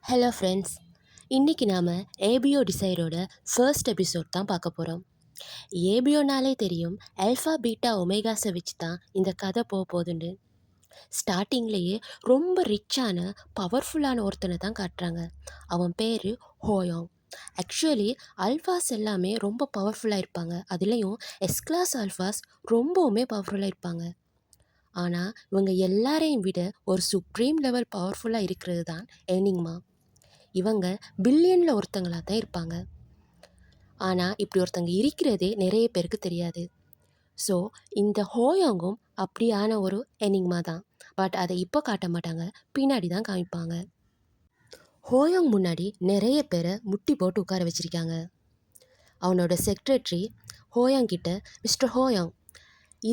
Hello friends, இன்றைக்கி நாம் ABO டிசைரோட first episode தான் பார்க்க போகிறோம். ஏபிஓனாலே தெரியும், ஆல்ஃபா பீட்டா ஒமேகாஸை வச்சு தான் இந்த கதை போகுதுண்டு. ஸ்டார்டிங்லேயே ரொம்ப ரிச்சான பவர்ஃபுல்லான ஒருத்தனை தான் காட்டுறாங்க. அவன் பேர் ஹோயோங். ஆக்சுவலி அல்ஃபாஸ் எல்லாமே ரொம்ப பவர்ஃபுல்லாக இருப்பாங்க. அதுலேயும் எஸ் கிளாஸ் அல்ஃபாஸ் ரொம்பவுமே பவர்ஃபுல்லாக இருப்பாங்க. ஆனால் இவங்க எல்லாரையும் விட ஒரு சுப்ரீம் லெவல் பவர்ஃபுல்லாக இருக்கிறது தான் எனிக்மா. இவங்க பில்லியனில் ஒருத்தங்களாக தான் இருப்பாங்க. ஆனால் இப்படி ஒருத்தங்க இருக்கிறதே நிறைய பேருக்கு தெரியாது. ஸோ இந்த ஹோயோங்கும் அப்படியான ஒரு எனிக்மா தான். பட் அதை இப்போ காட்ட மாட்டாங்க, பின்னாடி தான் காமிப்பாங்க. ஹோயோங் முன்னாடி நிறைய பேரை முட்டி போட்டு உட்கார வச்சுருக்காங்க. அவனோட செக்ரட்டரி ஹோயோங் கிட்ட, மிஸ்டர் ஹோயோங்,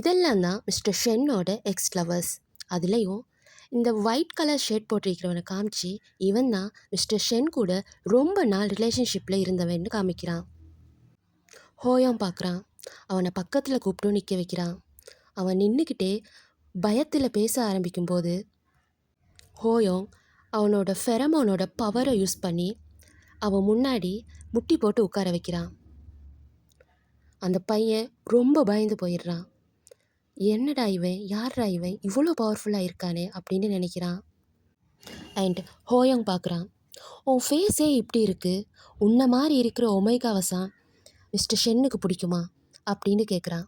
இதெல்லாம் தான் மிஸ்டர் ஷென்னோட எக்ஸ் லவர்ஸ். அதுலேயும் இந்த ஒயிட் கலர் ஷர்ட் போட்டிருக்கிறவனை காமிச்சு, இவன் தான் மிஸ்டர் ஷென் கூட ரொம்ப நாள் ரிலேஷன்ஷிப்பில் இருந்தவன்னு காமிக்கிறான். ஹோயோங் பார்க்குறான். அவனை பக்கத்தில் கூப்பிட்டு நிற்க வைக்கிறான். அவன் நின்றுக்கிட்டே பயத்தில் பேச ஆரம்பிக்கும்போது ஹோயோங் அவனோட ஃபெரமோனோட பவரை யூஸ் பண்ணி அவன் முன்னாடி முட்டி போட்டு உட்கார வைக்கிறான். அந்த பையன் ரொம்ப பயந்து போயிடுறான். என்னடா இவன், யார்ரா இவன், இவ்வளோ பவர்ஃபுல்லாக இருக்கானே அப்படின்னு நினைக்கிறான். அண்ட் ஹோயோங் பார்க்குறான். உன் ஃபேஸே இப்படி இருக்குது, உன்னை மாதிரி இருக்கிற ஒமேகாவசான் மிஸ்டர் ஷென்னுக்கு பிடிக்குமா அப்படின்னு கேட்குறான்.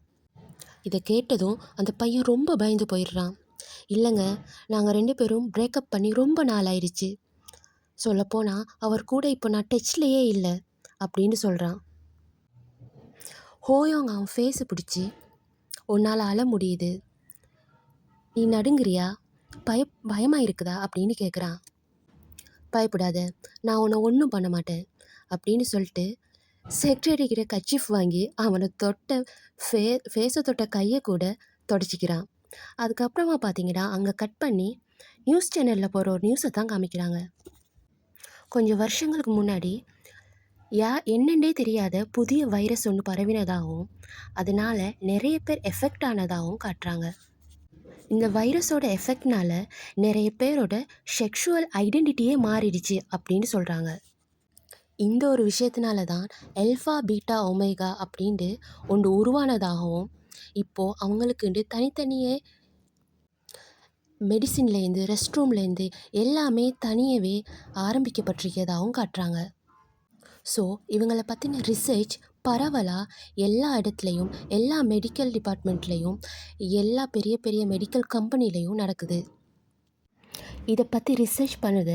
இதை கேட்டதும் அந்த பையன் ரொம்ப பயந்து போயிடுறான். இல்லைங்க, நாங்கள் 2 பேரும் பிரேக்கப் பண்ணி ரொம்ப நாள் ஆயிடுச்சு. சொல்லப்போனால் அவர் கூட இப்போ நான் டச்லேயே இல்லை அப்படின்னு சொல்கிறான். ஹோயோங் அவன் ஃபேஸை பிடிச்சி, உன்னால் அழ முடியுது, நீ நடுங்குறியா, பயமாக இருக்குதா அப்படின்னு கேட்குறான். பயப்படாத, நான் உன்னை ஒன்றும் பண்ண மாட்டேன் அப்படின்னு சொல்லிட்டு செக்ரட்டரி கிட்ட கர்ச்சீஃப் வாங்கி அவனை தொட்ட ஃபேஸை தொட்ட கையை கூட தொடச்சிக்கிறான். அதுக்கப்புறமா பார்த்தீங்கன்னா அங்கே கட் பண்ணி நியூஸ் சேனலில் போகிற ஒரு நியூஸை தான் காமிக்கிறாங்க. கொஞ்சம் வருஷங்களுக்கு முன்னாடி என்னென்னே தெரியாத புதிய வைரஸ் ஒன்று பரவினதாகவும் அதனால் நிறைய பேர் எஃபெக்ட் ஆனதாகவும் காட்டுறாங்க. இந்த வைரஸோட எஃபெக்ட்னால நிறைய பேரோட செக்ஷுவல் ஐடென்டிட்டியே மாறிடுச்சு அப்படின்னு சொல்கிறாங்க. இந்த ஒரு விஷயத்தினால தான் ஆல்ஃபா பீட்டா ஒமேகா அப்படின்ட்டு ஒன்று உருவானதாகவும் இப்போது அவங்களுக்குண்டு தனித்தனியே மெடிசின்லேருந்து ரெஸ்ட் ரூம்லேருந்து எல்லாமே தனியவே ஆரம்பிக்கப்பட்டிருக்கிறதாகவும் காட்டுறாங்க. ஸோ இவங்களை பற்றின ரிசர்ச் பரவலாக எல்லா இடத்துலையும், எல்லா மெடிக்கல் டிபார்ட்மெண்ட்லேயும், எல்லா பெரிய பெரிய மெடிக்கல் கம்பெனிலையும் நடக்குது. இதை பற்றி ரிசர்ச் பண்ணுற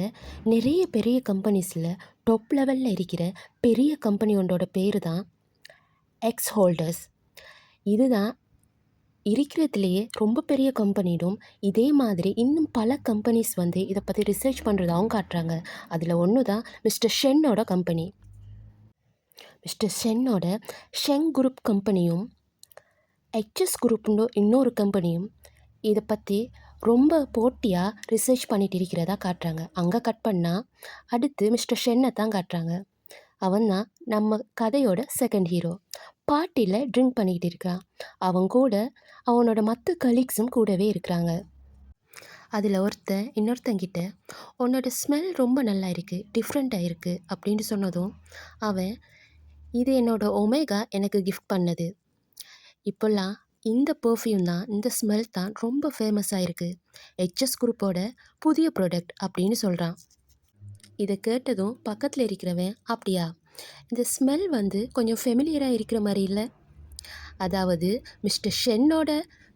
நிறைய பெரிய கம்பெனிஸில் டாப் லெவலில் இருக்கிற பெரிய கம்பெனி ஒன்றோட பேர் தான் எக்ஸ் ஹோல்டர்ஸ். இதுதான் இருக்கிறதுலையே ரொம்ப பெரிய கம்பெனிடும். இதே மாதிரி இன்னும் பல கம்பெனிஸ் இதை பற்றி ரிசர்ச் பண்ணுறதாகவும் காட்டுறாங்க. அதில் ஒன்று தான் மிஸ்டர் ஷென்னோட கம்பெனி. மிஸ்டர் ஷென்னோட ஷெங் குரூப் கம்பெனியும் எச்எஸ் குரூப்னு இன்னொரு கம்பெனியும் இதை பற்றி ரொம்ப போட்டியாக ரிசர்ச் பண்ணிட்டு இருக்கிறதா காட்டுறாங்க. அங்கே கட் பண்ணால் அடுத்து மிஸ்டர் ஷென்னை தான் காட்டுறாங்க. அவன் தான் நம்ம கதையோட செகண்ட் ஹீரோ. பார்ட்டியில் ட்ரிங்க் பண்ணிக்கிட்டு இருக்கான். அவன் கூட அவனோட மற்ற கலீக்ஸும் கூடவே இருக்கிறாங்க. அதில் இன்னொருத்தங்கிட்ட உன்னோட ஸ்மெல் ரொம்ப நல்லா இருக்குது, டிஃப்ரெண்ட்டாக இருக்குது அப்படின்னு சொன்னதும் அவன், இது என்னோட ஒமேகா எனக்கு கிஃப்ட் பண்ணது. இப்போல்லாம் இந்த பர்ஃப்யூம் தான், இந்த ஸ்மெல் தான் ரொம்ப ஃபேமஸாக இருக்குது, ஹெச்எஸ் குரூப்போட புதிய ப்ராடக்ட் அப்படின்னு சொல்கிறான். இதை கேட்டதும் பக்கத்தில் இருக்கிறவன், அப்படியா, இந்த ஸ்மெல் கொஞ்சம் ஃபெமிலியராக இருக்கிற மாதிரி இல்லை, அதாவது மிஸ்டர் ஷென்னோட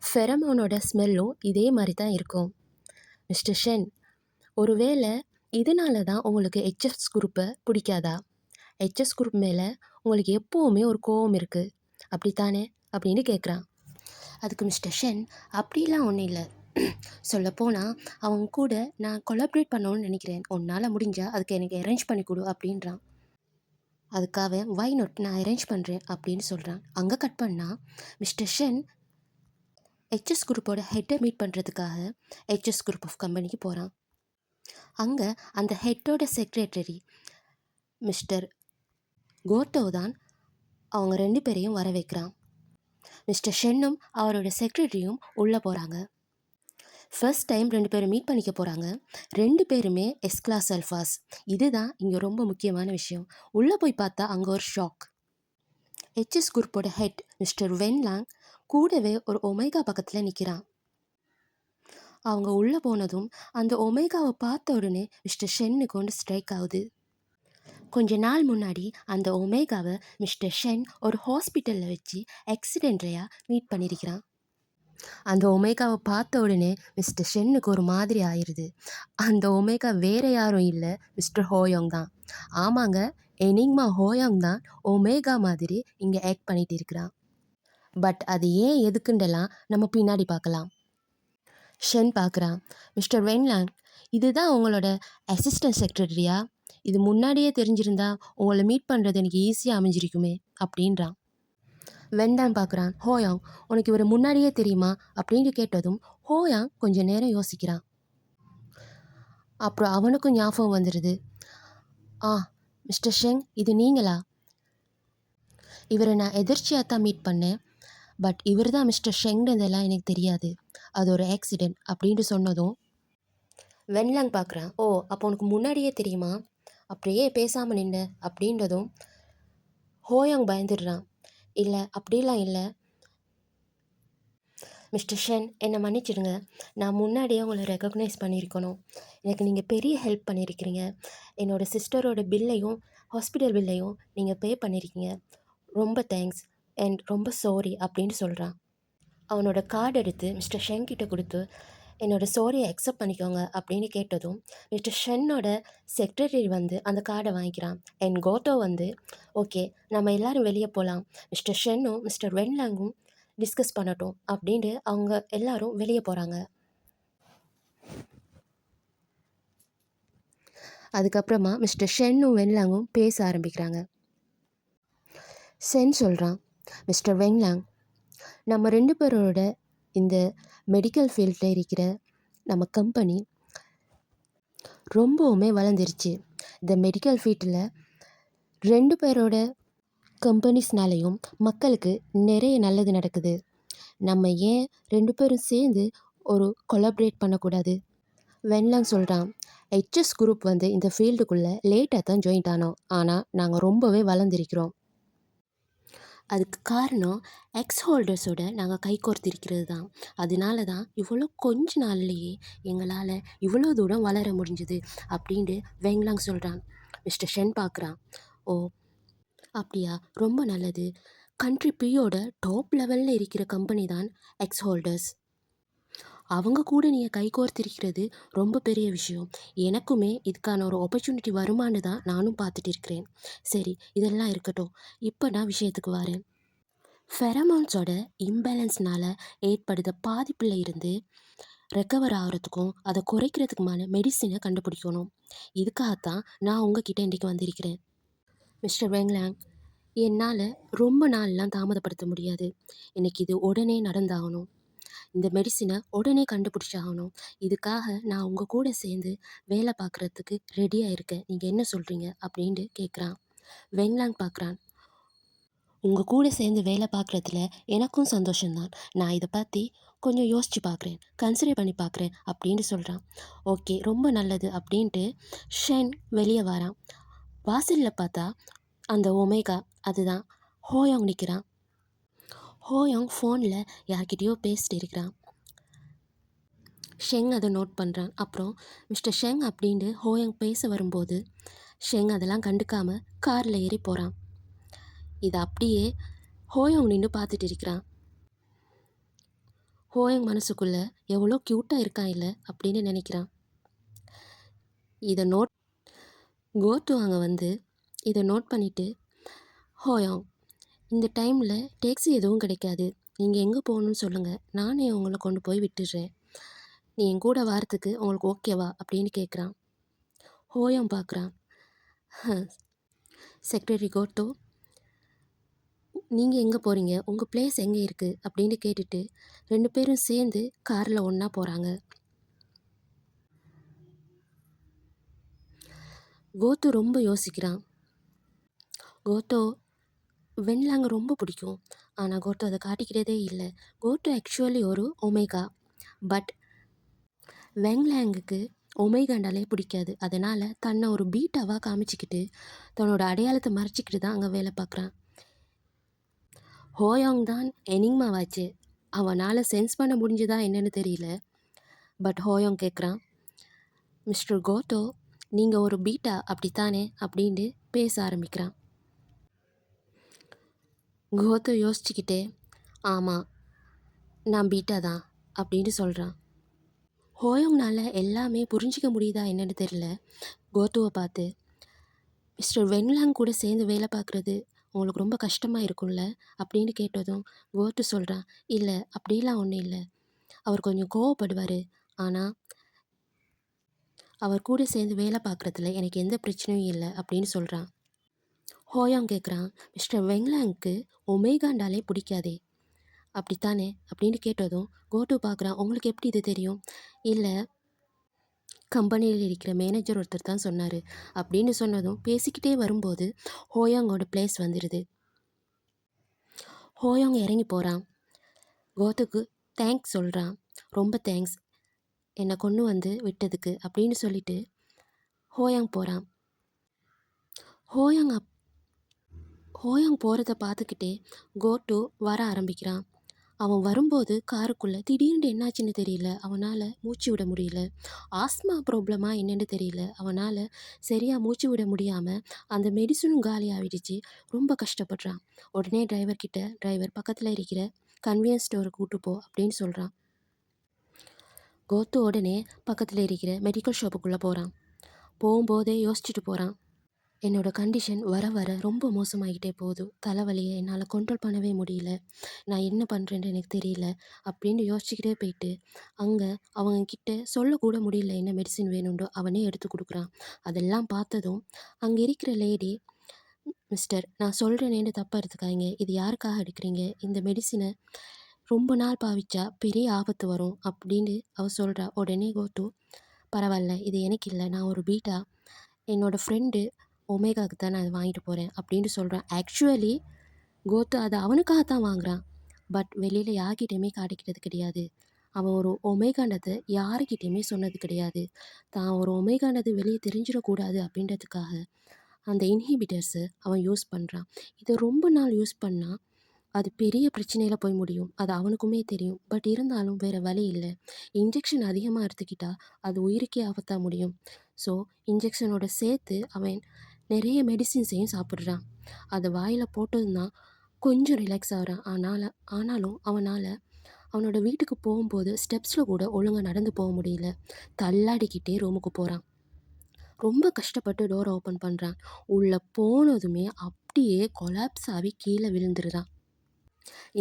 ஃபெரமோனோட ஸ்மெல்லும் இதே மாதிரி தான் இருக்கும். மிஸ்டர் ஷென், ஒருவேளை இதனால தான் உங்களுக்கு ஹெச்எஸ் குரூப்பை பிடிக்காதா? ஹெச்எஸ் குரூப் மேலே உங்களுக்கு எப்போவுமே ஒரு கோவம் இருக்குது அப்படித்தானே அப்படின்னு கேட்குறான். அதுக்கு மிஸ்டர் ஷென், அப்படிலாம் ஒன்றும் இல்லை, சொல்லப்போனால் அவங்க கூட நான் கொலாபரேட் பண்ணணும்னு நினைக்கிறேன், உன்னால் முடிஞ்சால் அதுக்கு எனக்கு அரேஞ்ச் பண்ணி கொடு அப்படின்றான். அதுக்காக வை நாட், நான் அரேஞ்ச் பண்ணுறேன் அப்படின்னு சொல்கிறான். அங்கே கட் பண்ணால் மிஸ்டர் ஷென் ஹெச்எஸ் குரூப்போட ஹெட்டை மீட் பண்ணுறதுக்காக ஹெச்எஸ் குரூப் ஆஃப் கம்பெனிக்கு போகிறான். அங்கே அந்த ஹெட்டோட செக்ரட்டரி மிஸ்டர் கோட்டோ தான் அவங்க 2 பேரையும் வர வைக்கிறான். மிஸ்டர் ஷென்னும் அவரோட செக்ரட்டரியும் உள்ளே போகிறாங்க. ஃபர்ஸ்ட் டைம் 2 பேரும் மீட் பண்ணிக்க போறாங்க. 2 பேருமே எஸ் கிளாஸ் அல்ஃபாஸ். இதுதான் இங்க ரொம்ப முக்கியமான விஷயம். உள்ள போய் பார்த்தா அங்க ஒரு ஷாக். ஹெச்எஸ் குரூப்போட ஹெட் மிஸ்டர் வென்லாங் கூடவே ஒரு ஒமேகா பக்கத்துல நிக்கிறான். அவங்க உள்ள போனதும் அந்த ஒமேகாவை பார்த்த உடனே மிஸ்டர் ஷென்னுக்கு ஒன்று ஸ்ட்ரைக் ஆகுது. கொஞ்ச நாள் முன்னாடி அந்த ஒமேகாவை மிஸ்டர் ஷென் ஒரு ஹாஸ்பிட்டலில் வச்சு ஆக்சிடென்ட்லையாக மீட் பண்ணியிருக்கிறான். அந்த ஒமேகாவை பார்த்த உடனே மிஸ்டர் ஷென்னுக்கு ஒரு மாதிரி ஆயிடுது. அந்த ஒமேகா வேற யாரும் இல்லை, மிஸ்டர் ஹோயோங் தான். ஆமாங்க, எனிக்மா ஹோயோங் தான் ஒமேகா மாதிரி இங்கே ஆக்ட் பண்ணிட்டு இருக்கிறான். பட் அது ஏன் எதுக்குண்டெல்லாம் நம்ம பின்னாடி பார்க்கலாம். ஷென் பார்க்குறான். மிஸ்டர் வென்லாங், இதுதான் உங்களோட அசிஸ்டன்ட் செக்ரட்டரியா? இது முன்னாடியே தெரிஞ்சிருந்தா உங்களை மீட் பண்ணுறது எனக்கு ஈஸியாக அமைஞ்சிருக்குமே அப்படின்றான். வெண்டான் பார்க்குறான். ஹோயாங், உனக்கு இவர் முன்னாடியே தெரியுமா அப்படின்னு கேட்டதும் ஹோயாங் கொஞ்சம் நேரம் யோசிக்கிறான். அப்புறம் அவனுக்கும் ஞாபகம் வந்துடுது. ஆ, மிஸ்டர் ஷெங், இது நீங்களா? இவரை நான் எதிர்ச்சியாக தான் மீட் பண்ணேன். பட் இவர் தான் மிஸ்டர் ஷெங்ன்றதெல்லாம் எனக்கு தெரியாது. அது ஒரு ஆக்சிடெண்ட் அப்படின்ட்டு சொன்னதும் வென்லாங் பார்க்குறான். ஓ, அப்போ உனக்கு முன்னாடியே தெரியுமா? அப்படியே பேசாமல் நின்று அப்படின்றதும் ஹோயாங் பயந்துடுறான். இல்லை, அப்படிலாம் இல்லை மிஸ்டர் ஷென், என்னை மன்னிச்சிடுங்க. நான் முன்னாடியே உங்களை ரெக்கக்னைஸ் பண்ணியிருக்கணும். எனக்கு நீங்கள் பெரிய ஹெல்ப் பண்ணியிருக்கிறீங்க. என்னோடய சிஸ்டரோட பில்லையும் ஹாஸ்பிட்டல் பில்லையும் நீங்கள் பே பண்ணியிருக்கீங்க. ரொம்ப தேங்க்ஸ் அண்ட் ரொம்ப சாரி அப்படின்னு சொல்கிறான். அவனோட கார்டு எடுத்து மிஸ்டர் ஷென் கிட்ட கொடுத்து என்னோடய சாரியை அக்செப்ட் பண்ணிக்கோங்க அப்படின்னு கேட்டதும் மிஸ்டர் ஷென்னோட செக்ரட்டரி வந்து அந்த கார்டை வாங்கிக்கிறான். அண்ட் கோட்டோ வந்து ஓகே, நம்ம எல்லோரும் வெளியே போகலாம், மிஸ்டர் ஷென்னும் மிஸ்டர் வென்லாங்கும் டிஸ்கஸ் பண்ணட்டும் அப்படின்ட்டு அவங்க எல்லாரும் வெளியே போகிறாங்க. அதுக்கப்புறமா மிஸ்டர் ஷென்னும் வென்லாங்கும் பேச ஆரம்பிக்கிறாங்க. ஷென் சொல்கிறான், மிஸ்டர் வென்லாங், நம்ம 2 பேரோட இந்த மெடிக்கல் ஃபீல்டில் இருக்கிற நம்ம கம்பெனி ரொம்பவுமே வளர்ந்துருச்சு. இந்த மெடிக்கல் ஃபீல்டில் 2 பேரோட கம்பெனிஸ்னாலையும் மக்களுக்கு நிறைய நல்லது நடக்குது. நம்ம ஏன் 2 பேரும் சேர்ந்து ஒரு கொலாபரேட் பண்ணக்கூடாது? வென்லாங் சொல்கிறான், ஹெச்எஸ் குரூப் வந்து இந்த ஃபீல்டுக்குள்ளே லேட்டாக தான் ஜாயின் ஆனோம். ஆனால் நாங்கள் ரொம்பவே வளர்ந்துருக்கிறோம். அதுக்கு காரணம் எக்ஸ் ஹோல்டர்ஸோட நாங்கள் கைகோர்த்திருக்கிறது தான். அதனால தான் இவ்வளோ கொஞ்ச நாள்லேயே எங்களால் இவ்வளோ தூரம் வளர முடிஞ்சுது அப்படின்ட்டு வென்லாங் சொல்கிறான். மிஸ்டர் ஷென் பார்க்குறான். ஓ, அப்படியா, ரொம்ப நல்லது. கண்ட்ரி பியோட டாப் லெவலில் இருக்கிற கம்பெனி தான் எக்ஸ் ஹோல்டர்ஸ். அவங்க கூட நீங்கள் கைகோர்த்திருக்கிறது ரொம்ப பெரிய விஷயம். எனக்குமே இதுக்கான ஒரு ஆப்பர்ச்சுனிட்டி வருமானு தான் நானும் பார்த்துட்டு இருக்கிறேன். சரி, இதெல்லாம் இருக்கட்டும். இப்போ நான் விஷயத்துக்கு வரேன். ஃபெரமோன்ஸோட இம்பேலன்ஸ்னால் ஏற்படுத பாதிப்பில் இருந்து ரெக்கவர் ஆகிறதுக்கும் அதை குறைக்கிறதுக்குமான மெடிசினை கண்டுபிடிக்கணும். இதுக்காகத்தான் நான் உங்ககிட்ட இன்றைக்கி வந்திருக்கிறேன். மிஸ்டர் வெங்லாங், என்னால் ரொம்ப நாள்லாம் தாமதப்படுத்த முடியாது. எனக்கு இது உடனே நடந்தாகணும். இந்த மெடிசினை உடனே கண்டுபிடிச்சாகணும். இதுக்காக நான் உங்கள் கூட சேர்ந்து வேலை பார்க்குறதுக்கு ரெடியாக இருக்கேன். நீங்கள் என்ன சொல்கிறீங்க அப்படின்ட்டு கேட்குறான். வெங்லாங் பார்க்குறான். உங்கள் கூட சேர்ந்து வேலை பார்க்குறதுல எனக்கும் சந்தோஷம்தான். நான் இதை பற்றி கொஞ்சம் யோசித்து பார்க்குறேன், கன்சிடர் பண்ணி பார்க்குறேன் அப்படின்னு சொல்கிறான். ஓகே, ரொம்ப நல்லது அப்படின்ட்டு ஷென் வெளியே வரான். வாசலில் பார்த்தா அந்த ஒமேகா, அதுதான் ஹோயோங் நிற்கிறான். ஹோயோங் ஃபோனில் யார்கிட்டயோ பேசிட்டு இருக்கிறான். ஷெங் அதை நோட் பண்ணுறான். அப்புறம் மிஸ்டர் ஷெங் அப்படின்ட்டு ஹோயோங் பேச வரும்போது ஷெங் அதெல்லாம் கண்டுக்காமல் காரில் ஏறி போகிறான். இதை அப்படியே ஹோயோங் நின்று பார்த்துட்டு இருக்கிறான். ஹோயோங் மனசுக்குள்ளே எவ்வளோ க்யூட்டாக இருக்கான் இல்லை அப்படின்னு நினைக்கிறான். இதை கோட்டு அங்கே வந்து இதை நோட் பண்ணிவிட்டு, ஹோயோங், இந்த டைமில் டேக்ஸி எதுவும் கிடைக்காது, நீங்கள் எங்கே போகணுன்னு சொல்லுங்கள், நானே உங்களை கொண்டு போய் விட்டுடுறேன். நீ என் கூட வாரத்துக்கு உங்களுக்கு ஓகேவா அப்படின்னு கேட்குறான். ஹோயோங் பார்க்குறான். செக்ரட்டரி கோட்டோ, நீங்கள் எங்கே போகிறீங்க, உங்கள் பிளேஸ் எங்கே இருக்குது அப்படின்னு கேட்டுட்டு 2 பேரும் சேர்ந்து காரில் ஒன்றா போகிறாங்க. கோட்டு ரொம்ப யோசிக்கிறான். கோட்டோ வென்லாங்க ரொம்ப பிடிக்கும். ஆனால் கோட்டு அதை காட்டிக்கிறதே இல்லை. கோட்டு ஆக்சுவலி ஒரு ஒமேகா. பட் வெங்லேங்குக்கு ஒமேகாண்டாலே பிடிக்காது. அதனால் தன்னை ஒரு பீட்டாவாக காமிச்சிக்கிட்டு தன்னோட அடையாளத்தை மறைச்சிக்கிட்டு தான் அங்கே வேலை பார்க்குறான். ஹோயாங் தான் எனிங்மாவாச்சு. அவனால் சென்ஸ் பண்ண முடிஞ்சுதா என்னன்னு தெரியல. பட் ஹோயாங் கேட்குறான், மிஸ்டர் கோட்டோ நீங்கள் ஒரு பீட்டா அப்படித்தானே அப்படின்ட்டு பேச ஆரம்பிக்கிறான். கோத்தோ யோசிச்சுக்கிட்டே, ஆமாம் நான் பீட்டா தான் அப்படின்னு சொல்கிறான். ஹோயோங்னால் எல்லாமே புரிஞ்சிக்க முடியுதா என்னன்னு தெரியல. கோத்துவை பார்த்து, மிஸ்டர் வென்லாங் கூட சேர்ந்து வேலை பார்க்குறது உங்களுக்கு ரொம்ப கஷ்டமாக இருக்கும்ல அப்படின்னு கேட்டதும் கோட்டு சொல்கிறான், இல்லை அப்படிலாம் ஒன்றும் இல்லை. அவர் கொஞ்சம் கோவப்படுவார், ஆனால் அவர் கூட சேர்ந்து வேலை பார்க்குறதுல எனக்கு எந்த பிரச்சனையும் இல்லை அப்படின்னு சொல்கிறான். ஹோயாங் கேட்குறான், மிஸ்டர் வெங்லாங்க்கு ஒமேகாண்டாலே பிடிக்காதே அப்படித்தானே அப்படின்னு கேட்டதும் கோட்டு பார்க்குறான், உங்களுக்கு எப்படி இது தெரியும்? இல்லை கம்பெனியில் இருக்கிற மேனேஜர் ஒருத்தர் தான் சொன்னார் அப்படின்னு சொன்னதும் பேசிக்கிட்டே வரும்போது ஹோயாங்கோட பிளேஸ் வந்துடுது. ஹோயாங் இறங்கி போகிறான். கோத்துக்கு தேங்க்ஸ் சொல்கிறான், ரொம்ப தேங்க்ஸ் என்னை கொண்டு வந்து விட்டதுக்கு அப்படின்னு சொல்லிட்டு ஹோயாங் போகிறான். ஹோயாங் போகிறத பார்த்துக்கிட்டே கோட்டு வர ஆரம்பிக்கிறான். அவன் வரும்போது காருக்குள்ளே திடீர்னு என்னாச்சுன்னு தெரியல, அவனால் மூச்சு விட முடியல. ஆஸ்மா ப்ராப்ளமா என்னென்னு தெரியல, அவனால் சரியாக மூச்சு விட முடியாமல் அந்த மெடிசனும் காலி ஆகிடுச்சு. ரொம்ப கஷ்டப்படுறான். உடனே டிரைவர் பக்கத்தில் இருக்கிற கன்வீனியன்ஸ் ஸ்டோருக்கு கூட்டு போ அப்படின்னு சொல்கிறான். கோத்து உடனே பக்கத்தில் இருக்கிற மெடிக்கல் ஷாப்புக்குள்ளே போகிறான். போகும்போதே யோசிச்சுட்டு போகிறான், என்னோடய கண்டிஷன் வர வர ரொம்ப மோசமாகிட்டே போகுது. தலைவலியை என்னால் கண்ட்ரோல் பண்ணவே முடியல. நான் என்ன பண்ணுறேன்னு எனக்கு தெரியல அப்படின்னு யோசிச்சுக்கிட்டே போயிட்டு அங்கே அவங்கக்கிட்ட சொல்லக்கூட முடியல என்ன மெடிசின் வேணுண்டோ அவனே எடுத்து கொடுக்குறான். அதெல்லாம் பார்த்ததும் அங்கே இருக்கிற லேடி, மிஸ்டர் நான் சொல்கிறேனேன்னு தப்பாக எடுத்துக்காதீங்க, இது யாருக்காக எடுக்கிறீங்க? இந்த மெடிசினை ரொம்ப நாள் பாவிச்சா பெரிய ஆபத்து வரும் அப்படின்னு அவள் சொல்கிறா. உடனே கோட்டு, பரவாயில்ல இது எனக்கு இல்லை, நான் ஒரு பீட்டா, என்னோடய ஃப்ரெண்டு ஒமேகாவுக்கு தான் நான் அதை வாங்கிட்டு போகிறேன் அப்படின்னு சொல்கிறான். ஆக்சுவலி கோத்து அதை அவனுக்காகத்தான் வாங்குகிறான். பட் வெளியில் யார்கிட்டையுமே காட்டிக்கிட்டது கிடையாது. அவன் ஒரு ஒமேகாண்டத்தை யாருக்கிட்டையுமே சொன்னது கிடையாது. தான் ஒரு ஒமேகாண்டது வெளியே தெரிஞ்சிடக்கூடாது அப்படின்றதுக்காக அந்த இன்ஹிபிட்டர்ஸை அவன் யூஸ் பண்ணுறான். இதை ரொம்ப நாள் யூஸ் பண்ணால் அது பெரிய பிரச்சனையில் போய் முடியும். அது அவனுக்குமே தெரியும். பட் இருந்தாலும் வேறு வழி இல்லை. இன்ஜெக்ஷன் அதிகமாக எடுத்துக்கிட்டால் அது உயிருக்கே ஆபத்தாக முடியும். ஸோ இன்ஜெக்ஷனோட சேர்த்து அவன் நிறைய மெடிசின்ஸையும் சாப்பிட்றான். அதை வாயில் போட்டதும் தான் கொஞ்சம் ரிலாக்ஸ் ஆகிறான். ஆனாலும் அவனோட வீட்டுக்கு போகும்போது ஸ்டெப்ஸில் கூட ஒழுங்காக நடந்து போக முடியல. தள்ளாடிக்கிட்டே ரூமுக்கு போகிறான். ரொம்ப கஷ்டப்பட்டு டோரை ஓப்பன் பண்ணுறான். உள்ளே போனதுமே அப்படியே கொலாப்ஸ் ஆகி கீழே விழுந்துருதான்.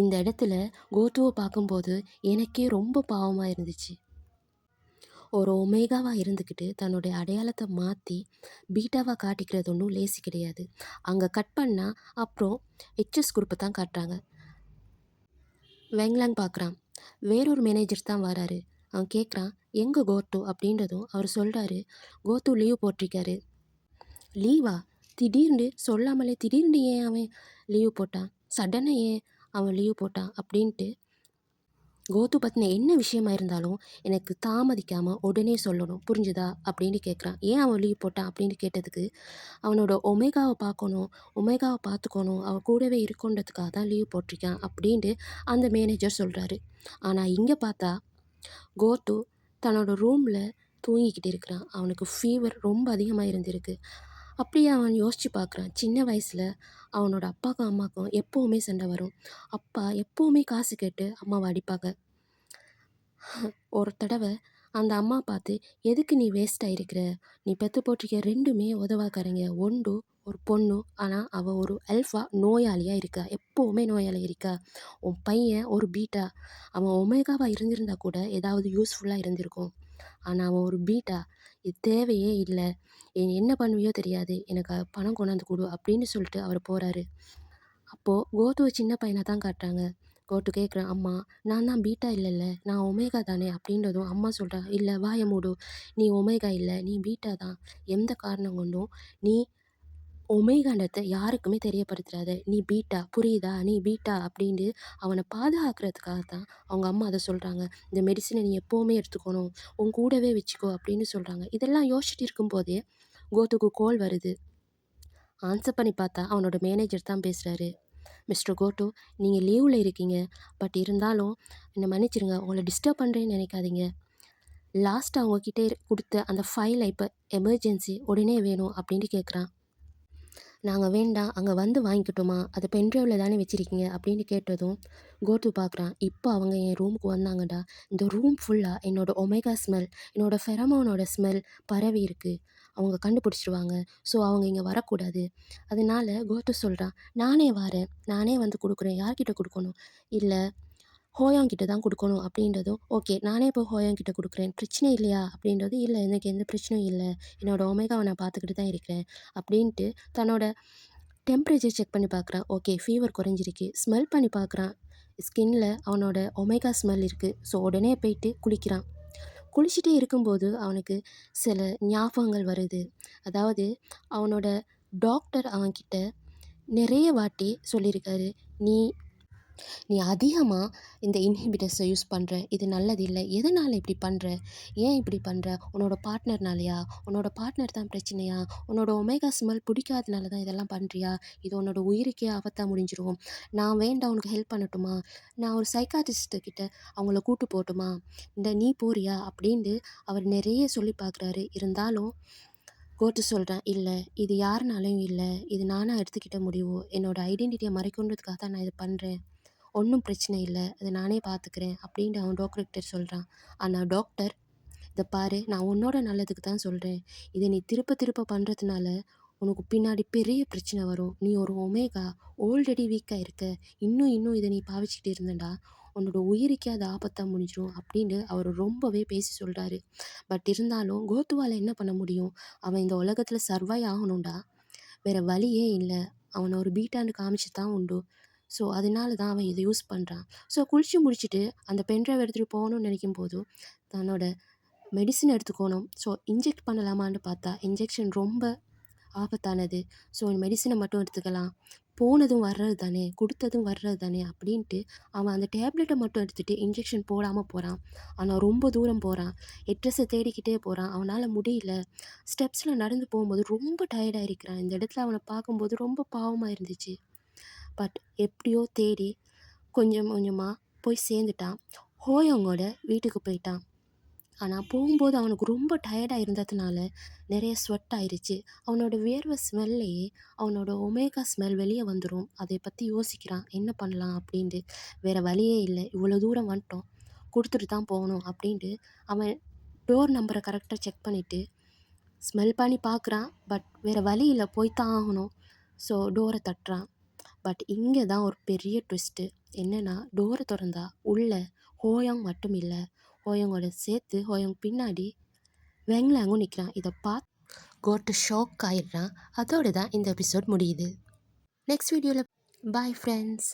இந்த இடத்துல கோத்துவை பார்க்கும்போது எனக்கே ரொம்ப பாவமாக இருந்துச்சு. ஒரு ஒமேகாவாக இருந்துக்கிட்டு தன்னுடைய அடையாளத்தை மாற்றி பீட்டாவாக காட்டிக்கிறது ஒன்றும் லேசி கிடையாது. அங்கே கட் பண்ணால் அப்புறம் ஹெச்எஸ் குரூப்பை தான் காட்டுறாங்க. வெங்லாங் பார்க்குறான். வேறொரு மேனேஜர் தான் வராரு. அவன் கேட்குறான், எங்கே கோட்டு அப்படின்றதும் அவர் சொல்கிறாரு, கோத்து லீவ் போட்டிருக்காரு. லீவா? திடீர்னு ஏன் அவன் லீவ் போட்டான்? சடனாக ஏன் அவன் லீவ் போட்டான் அப்படின்ட்டு கோத்து பற்றின என்ன விஷயமா இருந்தாலும் எனக்கு தாமதிக்காமல் உடனே சொல்லணும், புரிஞ்சுதா அப்படின்னு கேட்குறான். ஏன் அவன் லீவ் போட்டான் அப்படின்னு கேட்டதுக்கு, அவனோட ஒமேகாவை பார்த்துக்கணும், அவன் கூடவே இருக்குன்றதுக்காக தான் லீவ் போட்டிருக்கான் அப்படின்ட்டு அந்த மேனேஜர் சொல்கிறாரு. ஆனால் இங்கே பார்த்தா கோட்டு தன்னோட ரூமில் தூங்கிக்கிட்டு இருக்கிறான். அவனுக்கு ஃபீவர் ரொம்ப அதிகமாக இருந்திருக்கு. அப்படியே அவன் யோசித்து பார்க்குறான். சின்ன வயசில் அவனோட அப்பாவுக்கும் அம்மாவுக்கும் எப்போவுமே சண்டை வரும். அப்பா எப்போவுமே காசு கேட்டு அம்மாவை அடிப்பாங்க. ஒரு தடவை அந்த அம்மா பார்த்து, எதுக்கு நீ வேஸ்ட் ஆகிருக்கிற, நீ பெற்று போட்டிருக்க ரெண்டுமே உதவாக்காரங்க, ஒன்று ஒரு பொண்ணு, ஆனால் அவள் ஒரு அல்ஃபா நோயாளியாக இருக்கா, எப்போவுமே நோயாளியாக இருக்கா. உன் பையன் ஒரு பீட்டா, அவன் ஒமேகாவாக இருந்திருந்தா கூட ஏதாவது யூஸ்ஃபுல்லாக இருந்திருக்கும். ஆனால் அவன் ஒரு பீட்டா, இது தேவையே இல்லை, என்ன பண்ணுவியோ தெரியாது, எனக்கு பணம் கொண்டாந்து கொடு அப்படின்னு சொல்லிட்டு அவர் போகிறாரு. அப்போது கோத்துவை சின்ன பையனை தான் காட்டுறாங்க. கோட்டு கேட்குறான், அம்மா நான் தான் பீட்டா இல்லைல்ல, நான் ஒமேகா தானே அப்படின்றதும் அம்மா சொல்கிறா, இல்லை வாய மூடு, நீ ஒமேகா இல்லை, நீ பீட்டா தான். எந்த காரணம் கொண்டும் நீ ஒமேகான்றத யாருக்குமே தெரியப்படுத்துறாத. நீ பீட்டா புரியுதா? நீ பீட்டா அப்படின்னு அவன பாதுகாக்கிறதுக்காக தான் அவங்க அம்மா அத சொல்றாங்க. இந்த மெடிசின நீ எப்பவுமே எடுத்துக்கணும். உன் கூடவே வச்சுக்கோ அப்படின்னு சொல்றாங்க. இதெல்லாம் யோசிச்சுட்டு இருக்கும்போதே கோத்துக்கு கால் வருது. ஆன்சர் பண்ணி பார்த்தா அவனோட மேனேஜர் தான் பேசுறாரு. மிஸ்டர் கோட்டு, நீங்க லீவ்ல இருக்கீங்க. பட் இருந்தாலும் என்ன மன்னிச்சிடுங்க. உங்கள டிஸ்டர்ப் பண்றேன்னு நினைக்காதீங்க. லாஸ்ட்டா உங்ககிட்ட குடுத்த அந்த ஃபைல இப்ப எமர்ஜென்சி உடனே வேணும் அப்படின்னு கேட்குறான். நாங்க வேண்டாம், அங்க வந்து வாங்கிக்கட்டுமா? அது பென் டிரைவ்ல தானே வச்சிருக்கீங்க அப்படின்னு கேட்டதும், கோட்டு பார்க்குறான். இப்போ அவங்க என் ரூமுக்கு வந்தாங்கடா. இந்த ரூம் ஃபுல்லா என்னோட ஒமேகா ஸ்மெல், என்னோட ஃபெரமோனோட ஸ்மெல் பரவி இருக்கு. அவங்க கண்டுபிடிச்சிருவாங்க. ஸோ அவங்க இங்க வரக்கூடாது. அதனால கோட்டு சொல்றான், நானே வாரேன். நானே வந்து குடுக்குறேன். யார்கிட்ட குடுக்கணும்? இல்ல ஹோயாங் கிட்ட தான் குடுக்கணும் அப்படின்றதும், ஓகே நானே போய் ஹோயாங் கிட்ட குடுக்குறேன். பிரச்சனை இல்லையா? அப்படின்றது, இல்ல எனக்கு எந்த பிரச்சனையும் இல்ல. என்னோட ஒமேகாவ நான் பார்த்துக்கிட்டு தான் இருக்கிறேன். அப்படின்ட்டு தன்னோட டெம்பரேச்சர் செக் பண்ணி பார்க்குறான். ஓகே ஃபீவர் குறைஞ்சிருக்கு. ஸ்மெல் பண்ணி பார்க்குறான். ஸ்கின்ல அவனோட ஒமேகா ஸ்மெல் இருக்கு. ஸோ உடனே போயிட்டு குளிக்கிறான். குளிச்சுட்டே இருக்கும்போது அவனுக்கு சில ஞாபகங்கள் வருது. அதாவது அவனோட டாக்டர் அவன்கிட்ட நிறைய வாட்டி சொல்லியிருக்காரு. நீ நீ அதிகமா இந்த இன்ஹிபிட்டர்ஸை யூஸ் பண்ற. இது நல்லதில்ல. எதனால இப்படி பண்ற? ஏன் இப்படி பண்ற? உன்னோட பார்ட்னர்னாலயா? உன்னோட பார்ட்னர் தான் பிரச்சனையா? உன்னோட ஒமேகா ஸ்மெல் பிடிக்காதனால தான் இதெல்லாம் பண்றியா? இது உன்னோட உயிருக்கே ஆபத்தா முடிஞ்சிரும். நான் வேண்டாம் உனக்கு ஹெல்ப் பண்ணட்டுமா? நான் ஒரு சைக்காட்ரிஸ்ட் கிட்ட அவங்கள கூட்டு போகட்டுமா? நீ போறியா? அப்படின்ட்டு அவர் நிறைய சொல்லி பார்க்குறாரு. இருந்தாலும் கோர்ட்டு சொல்றான், இல்ல இது யாருனாலயும் இல்ல. இது நானா எடுத்துக்கிட்ட முடிவு. என்னோட ஐடென்டிட்டிய மறைக்கணுன்றதுக்காக தான் நான் இத பண்றேன். ஒன்றும் பிரச்சனை இல்லை, அதை நானே பார்த்துக்கிறேன் அப்படின்ட்டு அவன் டாக்டர்கிட்ட சொல்கிறான். ஆனால் டாக்டர், இதை பாரு, நான் உன்னோட நல்லதுக்கு தான் சொல்கிறேன். இதை நீ திருப்ப திருப்ப பண்ணுறதுனால உனக்கு பின்னாடி பெரிய பிரச்சனை வரும். நீ ஒரு ஒமேகா, ஆல்ரெடி வீக்காக இருக்க. இன்னும் இன்னும் இதை நீ பாவிச்சுக்கிட்டு இருந்தேன்டா உன்னோட உயிருக்கே அது ஆபத்தாக முடிஞ்சிடும் அப்படின்னு அவர் ரொம்பவே பேசி சொல்கிறாரு. பட் இருந்தாலும் கோத்துவால் என்ன பண்ண முடியும்? அவன் இந்த உலகத்தில் சர்வை ஆகணும்டா. வேறு வழியே இல்லை. அவனை ஒரு பீட்டான்னு காமிச்சு தான் உண்டு. ஸோ அதனால தான் அவன் இதை யூஸ் பண்ணுறான். ஸோ குளிச்சு முடிச்சுட்டு அந்த பென் ட்ரைவ் எடுத்துகிட்டு போகணும்னு நினைக்கும் போது தன்னோட மெடிசின் எடுத்துக்கணும். ஸோ இன்ஜெக்ட் பண்ணலாமான்னு பார்த்தா இன்ஜெக்ஷன் ரொம்ப ஆபத்தானது. ஸோ மெடிசினை மட்டும் எடுத்துக்கலாம். போனதும் வர்றது தானே, கொடுத்ததும் வர்றது தானே அப்படின்ட்டு அவன் அந்த டேப்லெட்டை மட்டும் எடுத்துகிட்டு இன்ஜெக்ஷன் போடாமல் போகிறான். ஆனால் ரொம்ப தூரம் போகிறான். அட்ரஸை தேடிக்கிட்டே போகிறான். அவனால் முடியல. ஸ்டெப்ஸில் நடந்து போகும்போது ரொம்ப டயர்டாக இருக்கிறான். இந்த இடத்துல அவனை பார்க்கும்போது ரொம்ப பாவமாக இருந்துச்சு. பட் எப்படியோ தேடி கொஞ்சம் கொஞ்சமாக போய் சேர்ந்துட்டான். ஹோயோங்கோட வீட்டுக்கு போயிட்டான். ஆனால் போகும்போது அவனுக்கு ரொம்ப டயர்டாக இருந்ததுனால நிறைய ஸ்வெட் ஆயிடுச்சு. அவனோட வேர்வை ஸ்மெல்லையே அவனோட ஒமேகா ஸ்மெல் வெளியே வந்துடும். அதை பற்றி யோசிக்கிறான், என்ன பண்ணலாம் அப்படின்ட்டு. வேறு வழியே இல்லை, இவ்வளோ தூரம் வந்துட்டோம், கொடுத்துட்டு தான் போகணும் அப்படின்ட்டு அவன் டோர் நம்பரை கரெக்டாக செக் பண்ணிவிட்டு ஸ்மெல் பண்ணி பார்க்குறான். பட் வேறு வழி இல்லை, போய்த்தான் ஆகணும். ஸோ டோரை தட்டுறான். பட் இங்கே தான் ஒரு பெரிய ட்விஸ்ட்டு. என்னென்னா டோரை திறந்தா உள்ளே ஹோயாங் மட்டும் இல்லை, ஹோயாங்கோட சேர்த்து ஹோயாங் பின்னாடி வெங்லாங்கும் நிற்கிறான். இதை பார்த்து கோட்டு ஷாக் ஆயிடுறான். அதோடு தான் இந்த எபிசோட் முடியுது. நெக்ஸ்ட் வீடியோவில் பாய் ஃப்ரெண்ட்ஸ்.